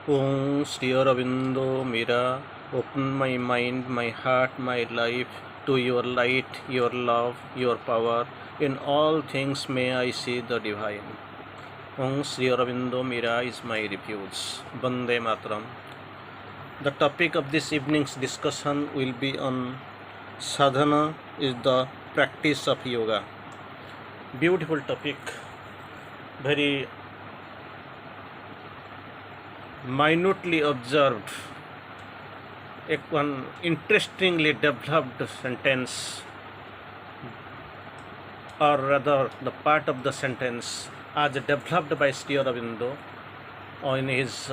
Om Sri Aurobindo Mira, open my mind, my heart, my life to your light, your love, your power. In all things may I see the divine. Om Sri Aurobindo Mira is my refuge. Bande Matram. The topic of this evening's discussion will be on Sadhana is the practice of yoga. Beautiful topic, very minutely observed. One interestingly developed sentence, or rather the part of the sentence as developed by Sri Aurobindo in his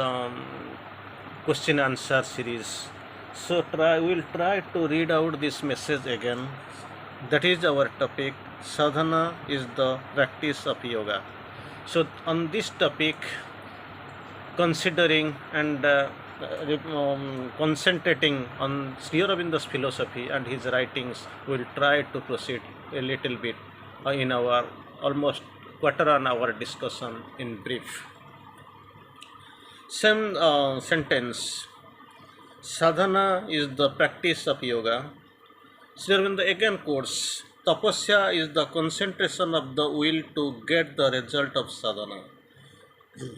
question answer series. So we'll try to read out this message again. That is our topic. Sadhana is the practice of yoga. So on this topic, considering and concentrating on Sri Aurobindo's philosophy and his writings, we'll try to proceed a little bit in our almost quarter an hour discussion in brief. Same sentence. Sadhana is the practice of yoga. Sri Aurobindo again quotes, Tapasya is the concentration of the will to get the result of sadhana.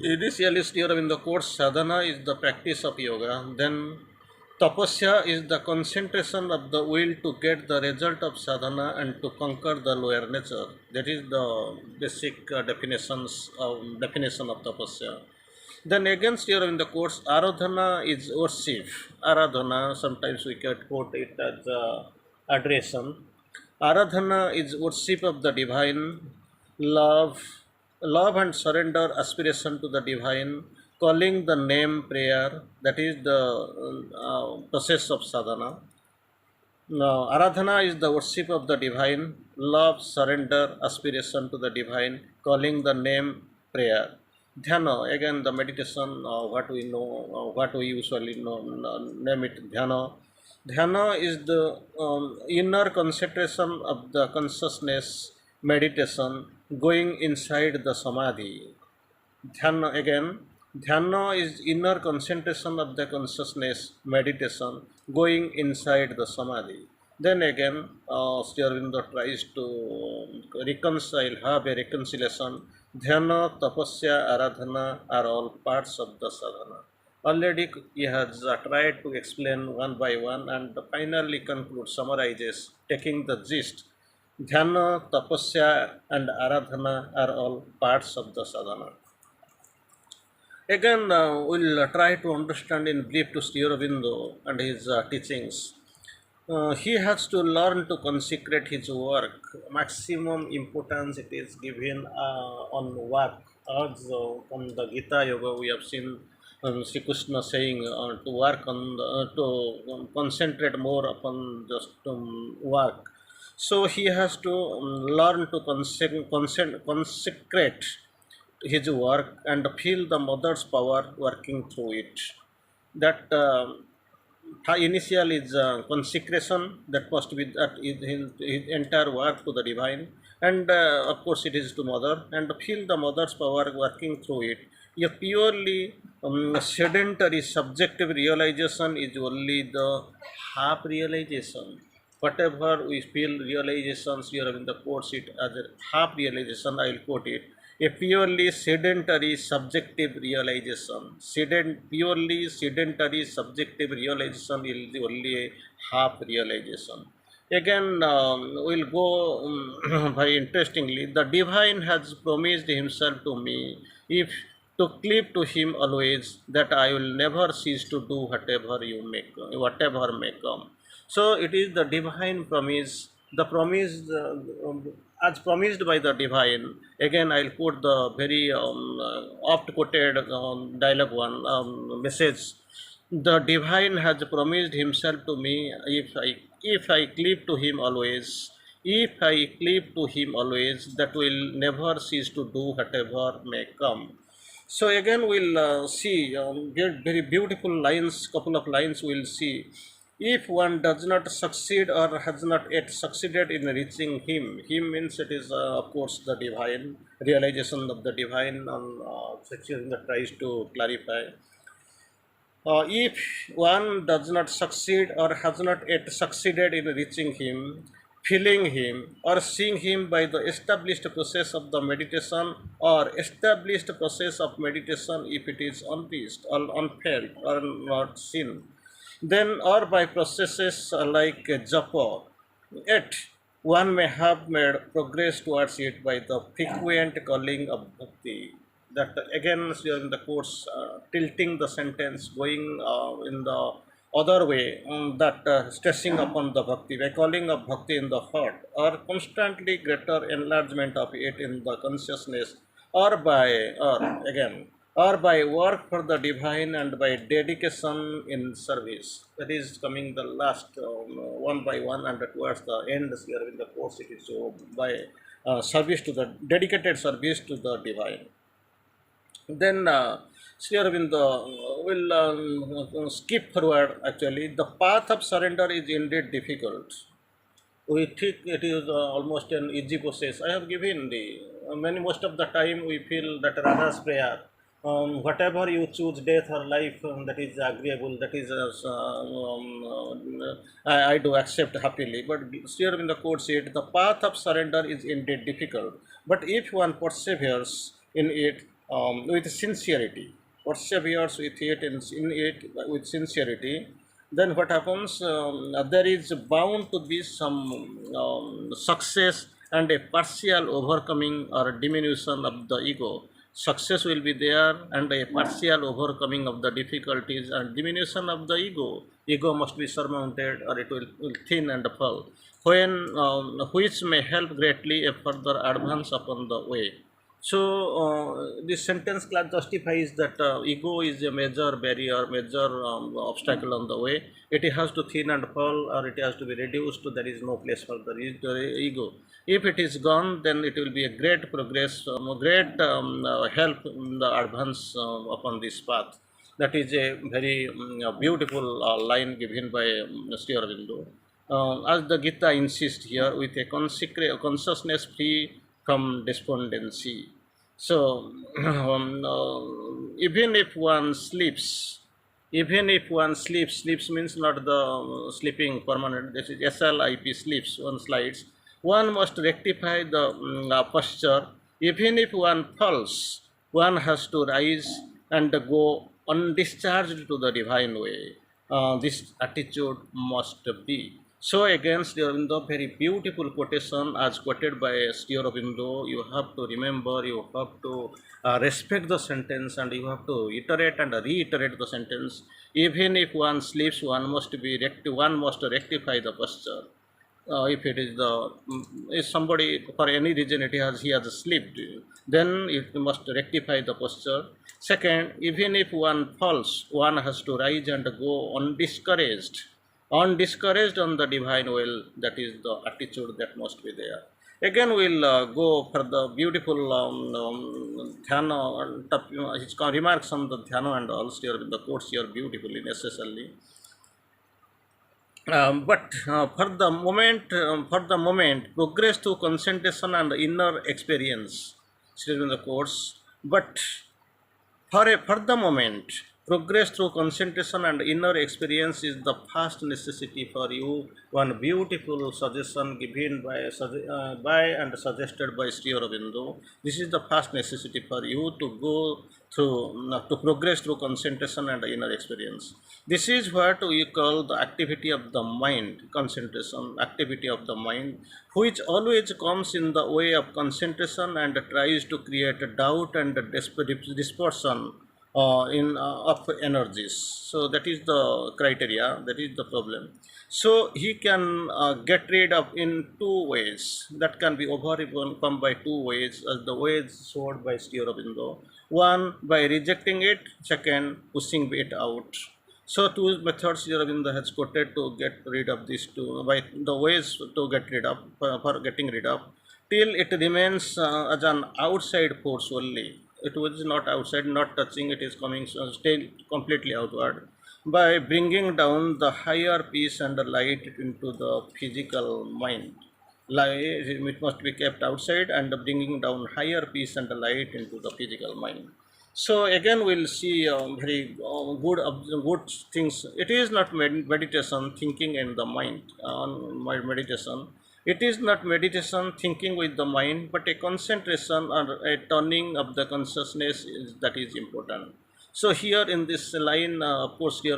Initially, Sri Aurobindo quotes sadhana is the practice of yoga, then tapasya is the concentration of the will to get the result of sadhana and to conquer the lower nature. That is the basic definition of tapasya. Then again, Sri Aurobindo quotes aradhana is worship. Aradhana, sometimes we can quote it as adoration. Aradhana is worship of the divine, love, love and surrender aspiration to the divine, calling the name prayer, that is the process of sadhana. Now, aradhana is the worship of the divine, love, surrender, aspiration to the divine, calling the name prayer. Dhyana, again the meditation, what we know, what we usually know, name it dhyana. Dhyana is the inner concentration of the consciousness, meditation, going inside the samadhi. Dhyana again, dhyana is inner concentration of the consciousness, meditation, going inside the samadhi. Then again, Sri Aurobindo tries to reconcile, have a reconciliation. Dhyana, tapasya, aradhana are all parts of the sadhana. Already he has tried to explain one by one and finally concludes, summarizes, taking the gist. Dhyana, tapasya, and aradhana are all parts of the sadhana. Again, we'll try to understand in brief to Sri Aurobindo and his teachings. He has to learn to consecrate his work. Maximum importance it is given on work. As on the Gita Yoga, we have seen Sri Krishna saying to work on to concentrate more upon just work. So he has to learn to consecrate his work and feel the mother's power working through it. That initial is consecration, that must be that is his entire work to the divine, and of course it is to mother, and feel the mother's power working through it. A purely sedentary subjective realization is only the half realization. Whatever we feel realizations, here in the quotes it as a half realization, I will quote it. A purely sedentary subjective realization. Purely sedentary subjective realization is only a half realization. Again, we'll go very interestingly. The divine has promised himself to me if to cleave to him always, that I will never cease to do whatever may come. So it is the divine promise, the promise as promised by the divine. Again, I'll quote the very oft quoted dialogue one message. The divine has promised himself to me if I cleave to him always. If I cleave to him always, that will never cease to do whatever may come. So again, we'll see get very beautiful lines. Couple of lines we'll see. If one does not succeed or has not yet succeeded in reaching him means it is of course the divine realization of the divine. Section that tries to clarify. If one does not succeed or has not yet succeeded in reaching him, feeling him, or seeing him by the established process of the meditation or established process of meditation, if it is unreached or unfelt or not seen, then or by processes like japa, yet one may have made progress towards it by the frequent calling of bhakti. That again, in the course, tilting the sentence, going in the other way, that stressing upon the bhakti, by calling of bhakti in the heart, or constantly greater enlargement of it in the consciousness, or again, or by work for the divine and by dedication in service. That is coming the last one by one, and towards the end here in the course it is so by service to the dedicated service to the divine. Then Sri Aurobindo will skip forward. Actually, the path of surrender is indeed difficult. We think it is almost an easy process. I have given the many most of the time we feel that Radha's prayer, whatever you choose, death or life, that is agreeable. That is I do accept happily. But here in the court said the path of surrender is indeed difficult. But if one perseveres in it with sincerity, perseveres with it in it with sincerity, then what happens? There is bound to be some success and a partial overcoming or diminution of the ego. Success will be there, and a partial overcoming of the difficulties and diminution of the ego. Ego must be surmounted, or it will thin and fall. When which may help greatly a further advance upon the way. So this sentence class justifies that ego is a major barrier, major obstacle on the way. It has to thin and fall, or it has to be reduced. There is no place for the ego. If it is gone, then it will be a great progress, great help in the advance upon this path. That is a very beautiful line given by Sri Aurobindo. As the Gita insists here, with a consciousness free from despondency. So, even if one sleeps, sleeps means not the sleeping permanent, this is SLIP, sleeps, one slides, one must rectify the posture. Even if one falls, one has to rise and go undischarged to the divine way. This attitude must be. So again, Sri Aurobindo, very beautiful quotation as quoted by Sri Aurobindo. You have to remember, you have to respect the sentence, and you have to iterate and reiterate the sentence. Even if one sleeps, one must rectify the posture. If it is if somebody for any reason he has slipped, then it must rectify the posture. Second, even if one falls, one has to rise and go undiscouraged on the divine will. That is the attitude that must be there. Again, we'll go for the beautiful dhyana, his remarks on the dhyana and all. Here the quotes here beautifully, necessarily. But for the moment, progress through concentration and inner experience, still in the course. But for the moment, progress through concentration and inner experience is the first necessity for you. One beautiful suggestion given by and suggested by Sri Aurobindo. This is the first necessity for you to go through, to progress through concentration and inner experience. This is what we call the activity of the mind, concentration, activity of the mind, which always comes in the way of concentration and tries to create a doubt and dispersion of energies. So that is the criteria, that is the problem. So he can get rid of in two ways, that can be overcome by two ways, as the ways showed by Sri Aurobindo. One, by rejecting it; second, pushing it out. So two methods Sri Aurobindo has quoted to get rid of these two, by the ways to get rid of, for getting rid of, till it remains as an outside force only. It was not outside, not touching, it is coming still completely outward. By bringing down the higher peace and the light into the physical mind. It must be kept outside and bringing down higher peace and the light into the physical mind. So again, we'll see very good things. It is not meditation, thinking in the mind. On my meditation, it is not meditation, thinking with the mind, but a concentration or a turning of the consciousness that is important. So here in this line, of course, here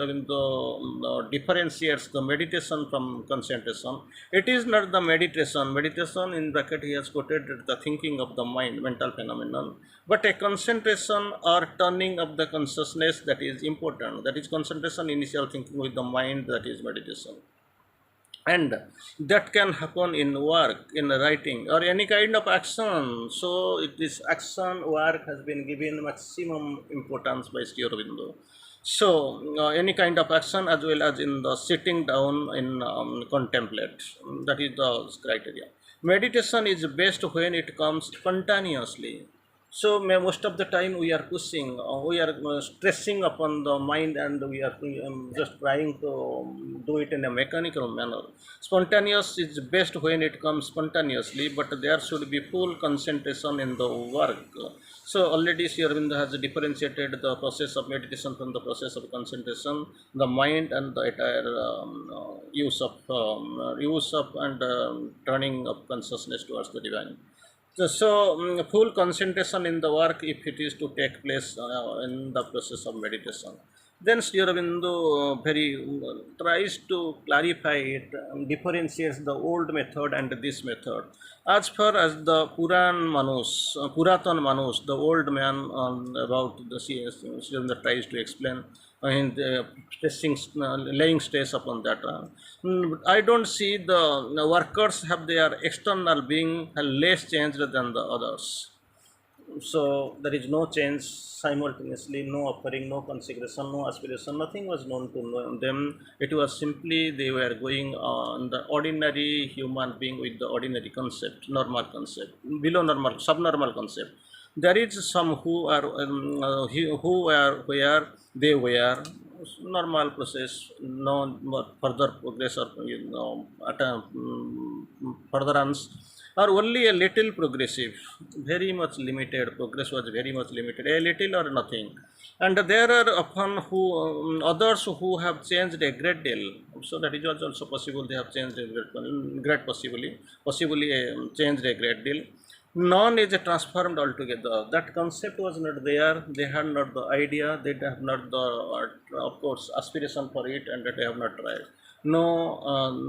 differentiates the meditation from concentration. It is not the meditation. Meditation in bracket he has quoted the thinking of the mind, mental phenomenon, but a concentration or turning of the consciousness that is important. That is concentration, initial thinking with the mind. That is meditation, and that can happen in work, in writing, or any kind of action. So this action work has been given maximum importance by Sri Aurobindo. So any kind of action, as well as in the sitting down in contemplate, that is the criteria. Meditation is best when it comes spontaneously. So most of the time we are pushing, we are stressing upon the mind, and we are just trying to do it in a mechanical manner. Spontaneous is best when it comes spontaneously, but there should be full concentration in the work. So already Sri Aurobindo has differentiated the process of meditation from the process of concentration, the mind, and the entire use of and turning of consciousness towards the divine. So, full concentration in the work, if it is to take place in the process of meditation. Then Sri Aurobindo very tries to clarify it, differentiates the old method and this method. As far as the Puratan Manus, the old man about the Sri Aurobindo tries to explain in the laying stress upon that. I don't see the workers have their external being less changed than the others. So there is no change simultaneously, no offering, no consecration, no aspiration, nothing was known to them. It was simply they were going on the ordinary human being with the ordinary concept, normal concept, below normal, subnormal concept. There is some who are who are where they were normal process, no further progress or at a, furtherance, or only a little progressive, very much limited. Progress was very much limited, a little or nothing. And there are often who others who have changed a great deal. So that is also possible. They have changed a great possibly changed a great deal. None is transformed altogether. That concept was not there. They had not the idea. They have not the, of course, aspiration for it, and they have not tried. No,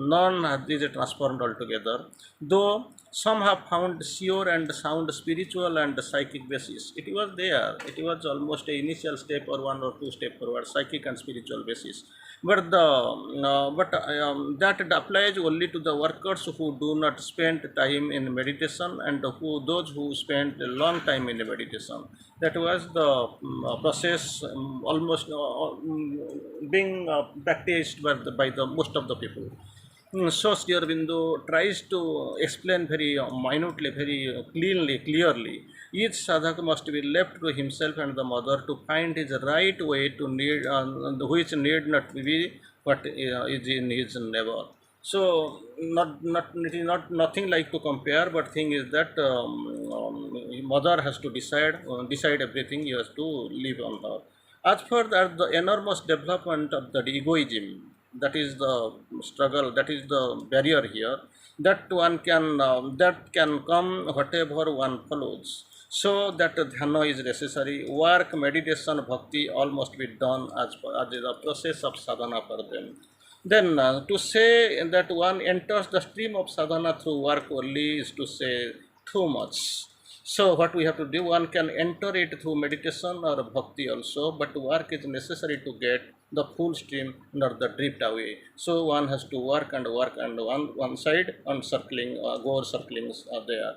none is transformed altogether. Though some have found sure and sound spiritual and psychic basis. It was there. It was almost a initial step or one or two step forward, psychic and spiritual basis. But that applies only to the workers who do not spend time in meditation, and those who spend a long time in meditation. That was the process almost being practiced by the most of the people. So Sri Aurobindo tries to explain very minutely, very clearly. Each sadhaka must be left to himself and the mother to find his right way to need, which need not be what is in his neighbor. So not it is not nothing like to compare, but thing is that mother has to decide everything. He has to live on her. As for that, the enormous development of the egoism, that is the struggle, that is the barrier here. That can come whatever one follows. So that dhyana is necessary. Work, meditation, bhakti all must be done as the process of sadhana for them. Then to say that one enters the stream of sadhana through work only is to say too much. So what we have to do, one can enter it through meditation or bhakti also, but work is necessary to get the full stream, not the drift away. So one has to work, and one side on circling, goer circlings are there.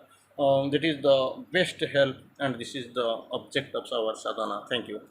That is the best help, and this is the object of our sadhana. Thank you.